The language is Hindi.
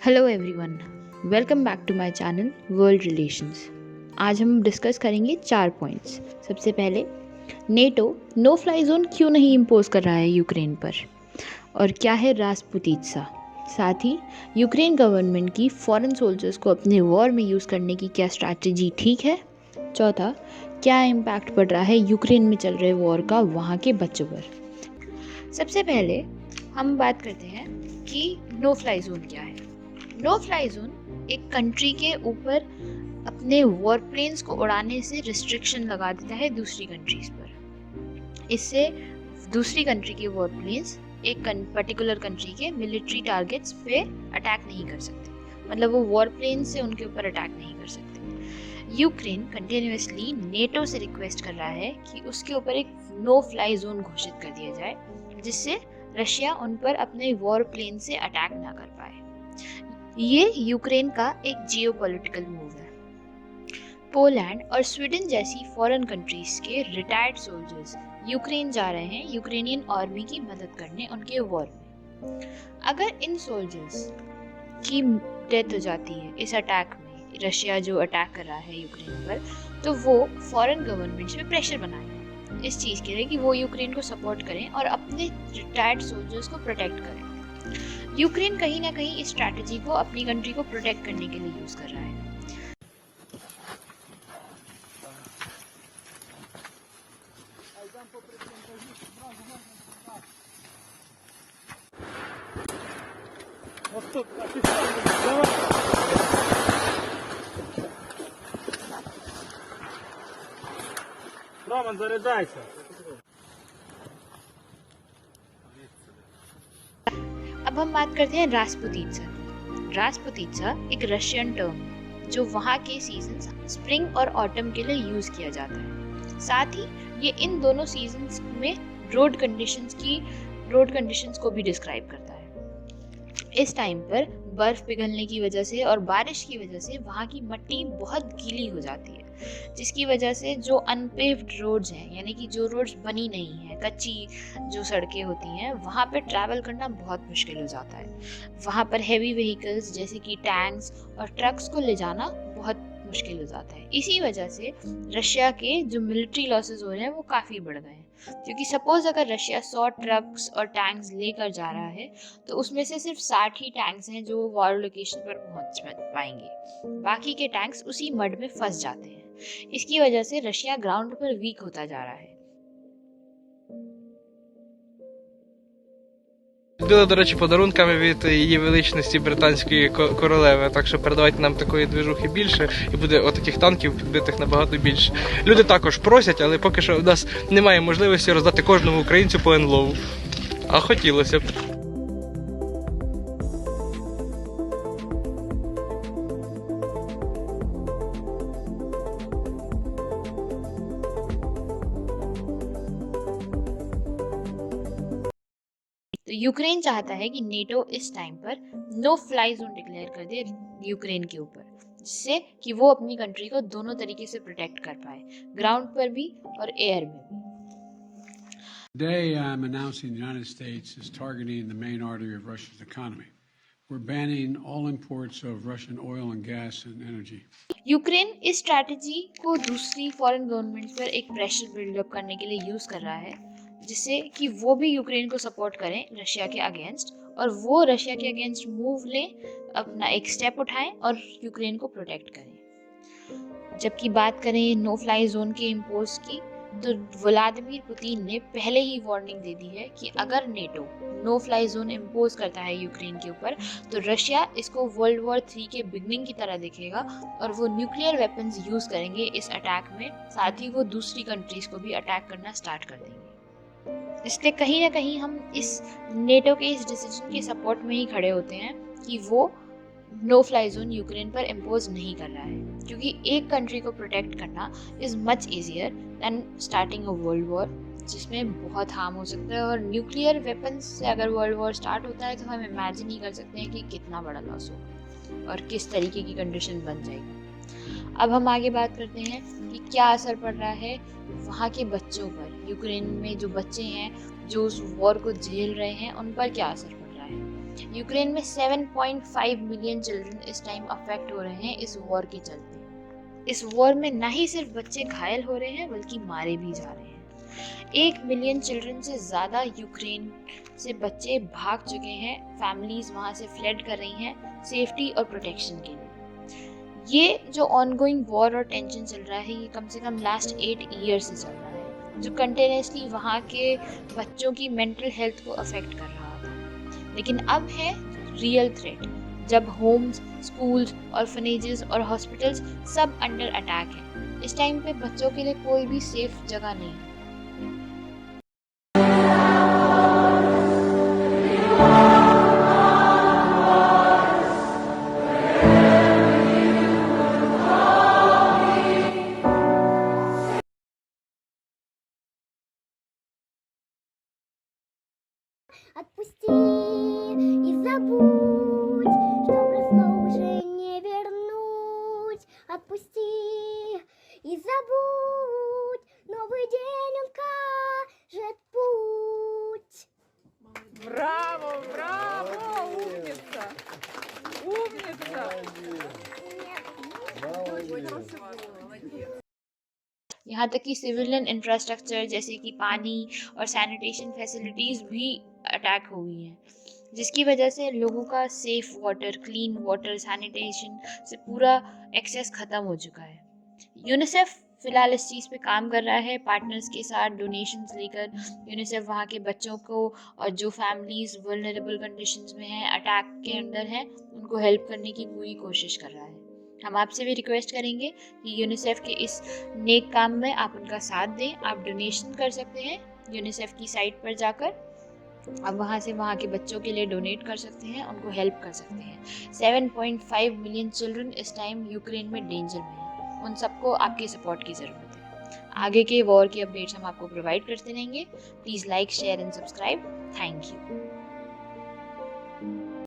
Hello everyone, welcome back to my channel world relations. आज हम डिस्कस करेंगे 4 पॉइंट्स। सबसे पहले, नेटो नो फ्लाई जोन क्यों नहीं इम्पोज कर रहा है यूक्रेन पर, और क्या है रासपुतीत्सा। साथ ही यूक्रेन गवर्नमेंट की फॉरेन सोल्जर्स को अपने वॉर में यूज़ करने की क्या स्ट्रैटेजी ठीक है। चौथा, क्या इम्पैक्ट पड़ रहा है यूक्रेन में चल रहे वॉर का वहाँ के बच्चों पर। सबसे पहले हम बात करते हैं कि नो फ्लाई जोन क्या है। नो फ्लाई जोन एक कंट्री के ऊपर अपने वॉर प्लेन्स को उड़ाने से रिस्ट्रिक्शन लगा देता है दूसरी कंट्रीज पर। इससे दूसरी कंट्री के वॉर प्लेन्स एक पर्टिकुलर कंट्री के मिलिट्री टारगेट्स पे अटैक नहीं कर सकते, मतलब वो वॉर प्लेन से उनके ऊपर अटैक नहीं कर सकते। यूक्रेन कंटिन्यूसली नेटो से रिक्वेस्ट कर रहा है कि उसके ऊपर एक नो फ्लाई जोन घोषित कर दिया जाए, जिससे रशिया उन पर अपने वॉर प्लेन से अटैक ना कर पाए। ये यूक्रेन का एक जियोपॉलिटिकल मूव है। पोलैंड और स्वीडन जैसी फॉरेन कंट्रीज के रिटायर्ड सोल्जर्स यूक्रेन जा रहे हैं यूक्रेनियन आर्मी की मदद करने उनके वॉर में। अगर इन सोल्जर्स की डेथ हो जाती है इस अटैक में, रशिया जो अटैक कर रहा है यूक्रेन पर, तो वो फॉरेन गवर्नमेंट्स पे प्रेशर बनाएगा इस चीज़ के लिए कि वो यूक्रेन को सपोर्ट करें और अपने रिटायर्ड सोल्जर्स को प्रोटेक्ट करें। यूक्रेन कहीं ना कहीं इस स्ट्रैटेजी को अपनी कंट्री को प्रोटेक्ट करने के लिए यूज कर रहा है। Роман, заряджайся. अब हम बात करते हैं रासपुतीत्सा। रासपुतीत्सा एक रशियन टर्म है जो वहाँ के सीजन्स स्प्रिंग और ऑटम के लिए यूज किया जाता है। साथ ही ये इन दोनों सीजन्स में रोड कंडीशंस को भी डिस्क्राइब करता है। इस टाइम पर बर्फ पिघलने की वजह से और बारिश की वजह से वहाँ की मिट्टी बहुत गीली हो जाती है, जिसकी वजह से जो अनपेव्ड रोड्स हैं, यानी कि जो रोड्स बनी नहीं है, कच्ची जो सड़कें होती हैं, वहाँ पे ट्रैवल करना बहुत मुश्किल हो जाता है। वहाँ पर हैवी व्हीकल्स जैसे कि टैंक्स और ट्रक्स को ले जाना बहुत मुश्किल हो जाता है। इसी वजह से रशिया के जो मिलिट्री लॉसेस हो रहे हैं वो काफ़ी बढ़ गए हैं, क्योंकि सपोज अगर रशिया 100 ट्रक्स और टैंक्स लेकर जा रहा है तो उसमें से सिर्फ 60 ही टैंक्स हैं जो वॉर लोकेशन पर पहुंच पाएंगे। बाकी के टैंक्स उसी मड में फंस जाते हैं। इसकी वजह से रशिया ग्राउंड पर वीक होता जा रहा है। Відбили, до речі, подарунками від її величності британської королеви, так що передавайте нам такої движухи більше, і буде отаких танків підбитих набагато більше. Люди також просять, але поки що в нас немає можливості роздати кожному українцю по НЛО. А хотілося б. तो यूक्रेन चाहता है कि नेटो इस टाइम पर नो फ्लाई जोन डिक्लेयर कर दे यूक्रेन के ऊपर, जिससे कि वो अपनी कंट्री को दोनों तरीके से प्रोटेक्ट कर पाए, ग्राउंड पर भी और एयर में भी। Today, I'm announcing the United States is targeting the main artery of Russia's economy. We're banning all imports of Russian oil and gas and energy. Ukraine इस स्ट्रैटेजी को दूसरी फॉरेन गवर्नमेंट्स पर एक प्रेशर बिल्डअप करने के लिए यूज कर रहा है, जिससे कि वो भी यूक्रेन को सपोर्ट करें रशिया के अगेंस्ट, और वो रशिया के अगेंस्ट मूव लें, अपना एक स्टेप उठाएं और यूक्रेन को प्रोटेक्ट करें। जबकि बात करें नो फ्लाई जोन के इम्पोज की, तो व्लादिमीर पुतिन ने पहले ही वार्निंग दे दी है कि अगर NATO no fly zone impose करता है यूक्रेन के ऊपर, तो रशिया इसको वर्ल्ड वॉर 3 के बिगनिंग की तरह देखेगा और वो न्यूक्लियर वेपन्स यूज करेंगे इस अटैक में। साथ ही वो दूसरी कंट्रीज को भी अटैक करना स्टार्ट कर देंगे। इसलिए कहीं ना कहीं हम इस नेटो के इस डिसीजन के सपोर्ट में ही खड़े होते हैं कि वो नो फ्लाई जोन यूक्रेन पर इम्पोज नहीं कर रहा है, क्योंकि एक कंट्री को प्रोटेक्ट करना is much easier than starting a world war, जिसमें बहुत हार्म हो सकता है। और न्यूक्लियर वेपन्स से अगर वर्ल्ड वॉर स्टार्ट होता है तो हम इमेजिन ही कर सकते हैं कि कितना बड़ा लॉस होगा और किस तरीके की कंडीशन बन जाएगी। अब हम आगे बात करते हैं कि क्या असर पड़ रहा है वहाँ के बच्चों पर। यूक्रेन में जो बच्चे हैं जो उस वॉर को झेल रहे हैं, उन पर क्या असर पड़ रहा है। यूक्रेन में 7.5 मिलियन चिल्ड्रन इस टाइम अफेक्ट हो रहे हैं इस वॉर के चलते। इस वॉर में ना ही सिर्फ बच्चे घायल हो रहे हैं बल्कि मारे भी जा रहे हैं। 1 मिलियन चिल्ड्रन से ज़्यादा यूक्रेन से बच्चे भाग चुके हैं। फैमिलीज वहाँ से फ्लेड कर रही हैं सेफ्टी और प्रोटेक्शन के लिए। ये जो ऑनगोइंग वॉर और टेंशन चल रहा है ये कम से कम लास्ट 8 ईयर से चल रहा है, जो कंटिन्यूसली वहाँ के बच्चों की मेंटल हेल्थ को अफेक्ट कर रहा था। लेकिन अब है रियल थ्रेट, जब होम्स, स्कूल्स, ऑर्फनेजेस और हॉस्पिटल्स सब अंडर अटैक हैं। इस टाइम पे बच्चों के लिए कोई भी सेफ जगह नहीं है। Отпусти и забудь, что прошло уже не вернуть. Отпусти и забудь, новый день он кажет путь. Браво, браво, умница! Умница! यहाँ तक कि सिविलियन इंफ्रास्ट्रक्चर जैसे कि पानी और सैनिटेशन फैसिलिटीज़ भी अटैक हो गई हैं, जिसकी वजह से लोगों का safe water, clean water, sanitation से पूरा एक्सेस ख़त्म हो चुका है। यूनिसेफ फ़िलहाल इस चीज़ पे काम कर रहा है पार्टनर्स के साथ डोनेशंस लेकर। यूनिसेफ वहाँ के बच्चों को और जो फैमिलीज़ वल्नरेबल कंडीशंस में हैं, अटैक के अंदर हैं, उनको हेल्प करने की पूरी कोशिश कर रहा है। हम आपसे भी रिक्वेस्ट करेंगे कि यूनिसेफ के इस नेक काम में आप उनका साथ दें। आप डोनेशन कर सकते हैं यूनिसेफ की साइट पर जाकर। आप वहाँ से वहाँ के बच्चों के लिए डोनेट कर सकते हैं, उनको हेल्प कर सकते हैं। 7.5 मिलियन चिल्ड्रन इस टाइम यूक्रेन में डेंजर में हैं। उन सबको आपके सपोर्ट की ज़रूरत है। आगे के वॉर के अपडेट्स हम आपको प्रोवाइड करते रहेंगे। Please like, share and subscribe. Thank you.